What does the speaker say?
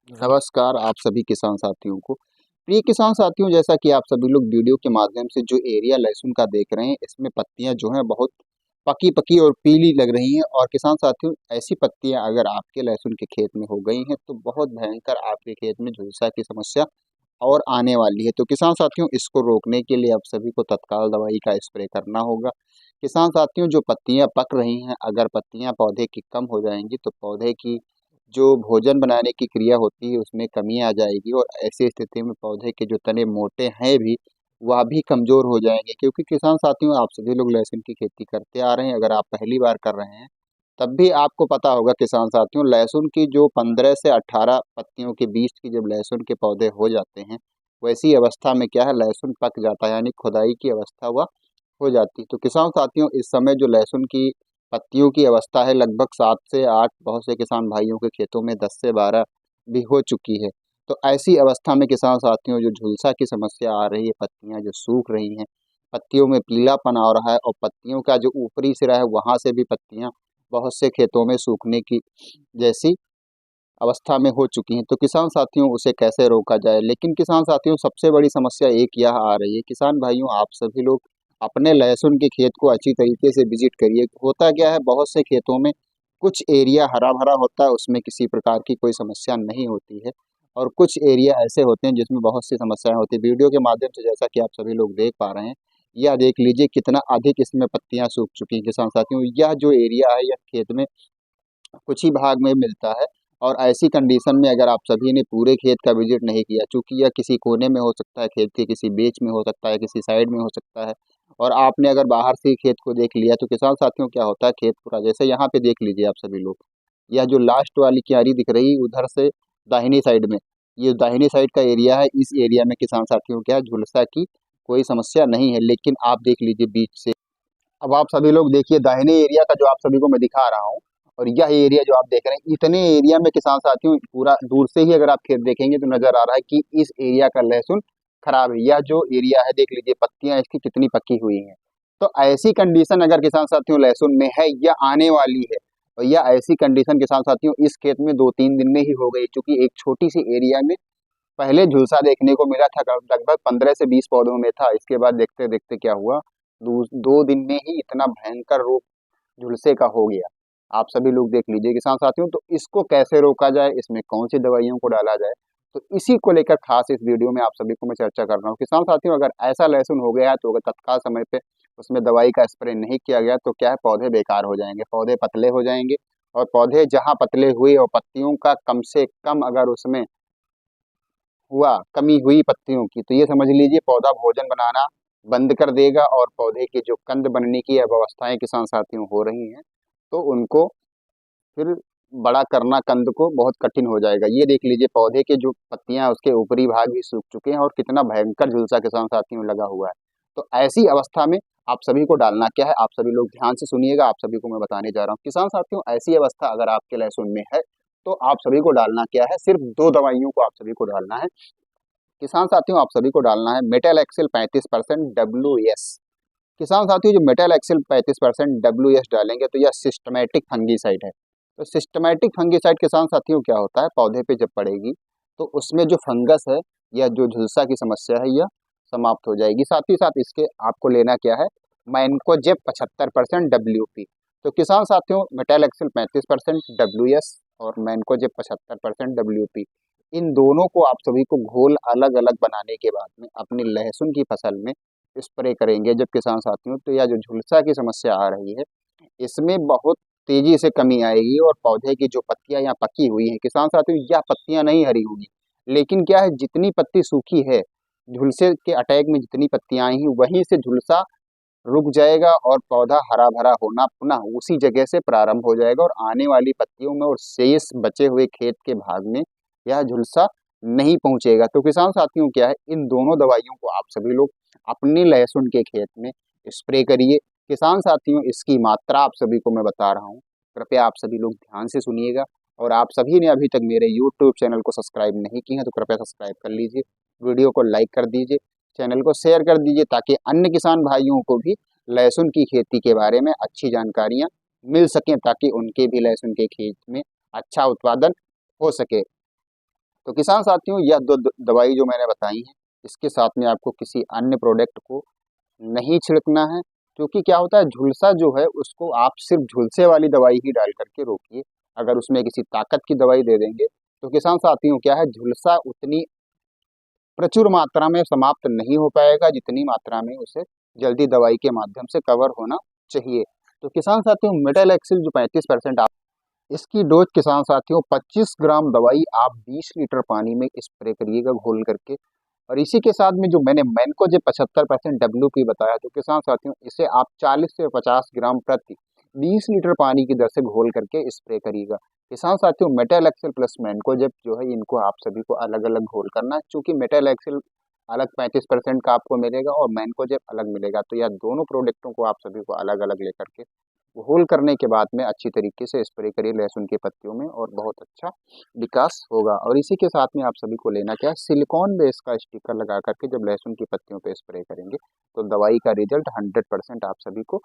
नमस्कार आप सभी किसान साथियों को। प्रिय किसान साथियों, जैसा कि आप सभी लोग वीडियो के माध्यम से जो एरिया लहसुन का देख रहे हैं, इसमें पत्तियां जो हैं बहुत पकी पकी और पीली लग रही हैं। और किसान साथियों, ऐसी पत्तियां अगर आपके लहसुन के खेत में हो गई हैं तो बहुत भयंकर आपके खेत में झुलसा की समस्या और आने वाली है। तो किसान साथियों, इसको रोकने के लिए आप सभी को तत्काल दवाई का स्प्रे करना होगा। किसान साथियों, जो पत्तियां पक रही हैं, अगर पत्तियां पौधे की कम हो जाएंगी तो पौधे की जो भोजन बनाने की क्रिया होती है उसमें कमी आ जाएगी, और ऐसी स्थिति में पौधे के जो तने मोटे हैं भी वह भी कमजोर हो जाएंगे। क्योंकि किसान साथियों, आप सभी लोग लहसुन की खेती करते आ रहे हैं, अगर आप पहली बार कर रहे हैं तब भी आपको पता होगा किसान साथियों, लहसुन की जो 15 से 18 पत्तियों के बीच की जब लहसुन के पौधे हो जाते हैं, वैसी अवस्था में क्या है, लहसुन पक जाता है, यानी खुदाई की अवस्था हुआ हो जाती है। तो किसान साथियों, इस समय जो लहसुन की पत्तियों की अवस्था है लगभग 7 से 8, बहुत से किसान भाइयों के खेतों में 10 से 12 भी हो चुकी है। तो ऐसी अवस्था में किसान साथियों, जो झुलसा की समस्या आ रही है, पत्तियां जो सूख रही हैं, पत्तियों में पीलापन आ रहा है, और पत्तियों का जो ऊपरी सिरा है वहां से भी पत्तियां बहुत से खेतों में सूखने की जैसी अवस्था में हो चुकी हैं। तो किसान साथियों, उसे कैसे रोका जाए? लेकिन किसान साथियों, सबसे बड़ी समस्या एक यह आ रही है, किसान भाइयों आप सभी लोग अपने लहसुन के खेत को अच्छी तरीके से विजिट करिए। होता क्या है, बहुत से खेतों में कुछ एरिया हरा भरा होता है, उसमें किसी प्रकार की कोई समस्या नहीं होती है, और कुछ एरिया ऐसे होते हैं जिसमें बहुत सी समस्याएं होती है। वीडियो के माध्यम से जैसा कि आप सभी लोग देख पा रहे हैं, यह देख लीजिए कितना अधिक इसमें पत्तियां सूख चुकी हैं। किसान साथियों, यह जो एरिया है यह खेत में कुछ ही भाग में मिलता है, और ऐसी कंडीशन में अगर आप सभी ने पूरे खेत का विजिट नहीं किया, चूंकि यह किसी कोने में हो सकता है, खेत के किसी बीच में हो सकता है, किसी साइड में हो सकता है, और आपने अगर बाहर से ही खेत को देख लिया, तो किसान साथियों क्या होता है, खेत पूरा जैसे यहाँ पे देख लीजिए आप सभी लोग, यह जो लास्ट वाली क्यारी दिख रही है उधर से दाहिनी साइड में, ये दाहिनी साइड का एरिया है। इस एरिया में किसान साथियों क्या है, झुलसा की कोई समस्या नहीं है। लेकिन आप देख लीजिए बीच से, अब आप सभी लोग देखिए दाहिने एरिया का जो आप सभी को मैं दिखा रहा हूँ, और यह एरिया जो आप देख रहे हैं, इतने एरिया में किसान साथियों पूरा दूर से ही अगर आप खेत देखेंगे तो नजर आ रहा है कि इस एरिया का लहसुन खराब है। यह जो एरिया है देख लीजिए, पत्तियां इसकी कितनी पकी हुई हैं। तो ऐसी कंडीशन अगर किसान साथियों लहसुन में है या आने वाली है, और यह ऐसी कंडीशन किसान साथियों इस खेत में 2-3 दिन में ही हो गई, क्योंकि एक छोटी सी एरिया में पहले झुलसा देखने को मिला था, लगभग 15 से 20 पौधों में था। इसके बाद देखते देखते क्या हुआ, 2 दिन में ही इतना भयंकर रूप झुलसे का हो गया। आप सभी लोग देख लीजिए किसान साथियों। तो इसको कैसे रोका जाए, इसमें कौन सी दवाइयों को डाला जाए, तो इसी को लेकर खास इस वीडियो में आप सभी को मैं चर्चा कर रहा हूँ। किसान साथियों, अगर ऐसा लहसुन हो गया है तो अगर तत्काल समय पे उसमें दवाई का स्प्रे नहीं किया गया तो क्या है, पौधे बेकार हो जाएंगे, पौधे पतले हो जाएंगे। और पौधे जहां पतले हुए और पत्तियों का कम से कम अगर उसमें हुआ, कमी हुई पत्तियों की, तो ये समझ लीजिए पौधा भोजन बनाना बंद कर देगा, और पौधे के जो कंद बनने की अवस्थाएं किसान साथियों हो रही हैं, तो उनको फिर बड़ा करना कंद को बहुत कठिन हो जाएगा। ये देख लीजिए पौधे के जो पत्तियां उसके ऊपरी भाग भी सूख चुके हैं, और कितना भयंकर झुलसा किसान साथियों लगा हुआ है। तो ऐसी अवस्था में आप सभी को डालना क्या है, आप सभी लोग ध्यान से सुनिएगा, आप सभी को मैं बताने जा रहा हूँ। किसान साथियों, ऐसी अवस्था अगर आपके लहसुन में है तो आप सभी को डालना क्या है, सिर्फ 2 दवाइयों को आप सभी को डालना है। किसान साथियों, आप सभी को डालना है मेटल एक्सेल 35% WS। किसान साथियों, जो मेटल एक्सेल 35% WS डालेंगे तो यह सिस्टमेटिक फंगीसाइड है। तो सिस्टमेटिक फंगीसाइड किसान साथियों क्या होता है, पौधे पे जब पड़ेगी तो उसमें जो फंगस है या जो झुलसा की समस्या है यह समाप्त हो जाएगी। साथ ही साथ इसके आपको लेना क्या है, मैनकोजेब 75% WP। तो किसान साथियों, मेटल एक्सेल 35% WS और मैनकोजेब 75% WP, इन दोनों को आप सभी को घोल अलग अलग बनाने के बाद में अपनी लहसुन की फसल में स्प्रे करेंगे जब किसान साथियों, तो यह जो झुलसा की समस्या आ रही है इसमें बहुत तेजी से कमी आएगी, और पौधे की जो पत्तियां यहाँ पकी हुई हैं किसान साथियों, यह पत्तियां नहीं हरी होंगी, लेकिन क्या है, जितनी पत्ती सूखी है झुलसे के अटैक में, जितनी पत्तियां आई हैं वहीं से झुलसा रुक जाएगा, और पौधा हरा भरा होना पुनः उसी जगह से प्रारंभ हो जाएगा, और आने वाली पत्तियों में और शेष बचे हुए खेत के भाग में यह झुलसा नहीं पहुंचेगा। तो किसान साथियों क्या है, इन दोनों दवाइयों को आप सभी लोग अपनी लहसुन के खेत में स्प्रे करिए। किसान साथियों, इसकी मात्रा आप सभी को मैं बता रहा हूँ, कृपया आप सभी लोग ध्यान से सुनिएगा। और आप सभी ने अभी तक मेरे यूट्यूब चैनल को सब्सक्राइब नहीं किया है तो कृपया सब्सक्राइब कर लीजिए, वीडियो को लाइक कर दीजिए, चैनल को शेयर कर दीजिए, ताकि अन्य किसान भाइयों को भी लहसुन की खेती के बारे में अच्छी जानकारियां मिल सकें, ताकि उनके भी लहसुन के खेत में अच्छा उत्पादन हो सके। तो किसान साथियों, यह दो दवाई जो मैंने बताई है, इसके साथ में आपको किसी अन्य प्रोडक्ट को नहीं छिड़कना है, क्योंकि क्या होता है, झुलसा जो है उसको आप सिर्फ झुलसे वाली दवाई ही डाल करके रोकिए। अगर उसमें किसी ताकत की दवाई दे देंगे तो किसान साथियों क्या है, झुलसा उतनी प्रचुर मात्रा में समाप्त नहीं हो पाएगा जितनी मात्रा में उसे जल्दी दवाई के माध्यम से कवर होना चाहिए। तो किसान साथियों, मेटल एक्सिल जो 35% आप, इसकी डोज किसान साथियों 25 ग्राम दवाई आप 20 लीटर पानी में स्प्रे करिएगा घोल करके। और इसी के साथ में जो मैंने मैनकोजेब 75% WP बताया, तो किसान साथियों इसे आप 40 से 50 ग्राम प्रति 20 लीटर पानी की दर से घोल करके स्प्रे करिएगा। किसान साथियों, मेटल एक्सेल प्लस मैनकोजेब जो है, इनको आप सभी को अलग अलग घोल करना है, क्योंकि मेटल एक्सेल अलग 35% का आपको मिलेगा और मैनकोजेब अलग मिलेगा। तो यह दोनों प्रोडक्टों को आप सभी को अलग अलग लेकर के होल करने के बाद में अच्छी तरीके से स्प्रे करिए लहसुन की पत्तियों में, और बहुत अच्छा विकास होगा। और इसी के साथ में आप सभी को लेना क्या है, सिलिकॉन बेस का स्टिकर लगा करके जब लहसुन की पत्तियों पे स्प्रे करेंगे तो दवाई का रिजल्ट 100% आप सभी को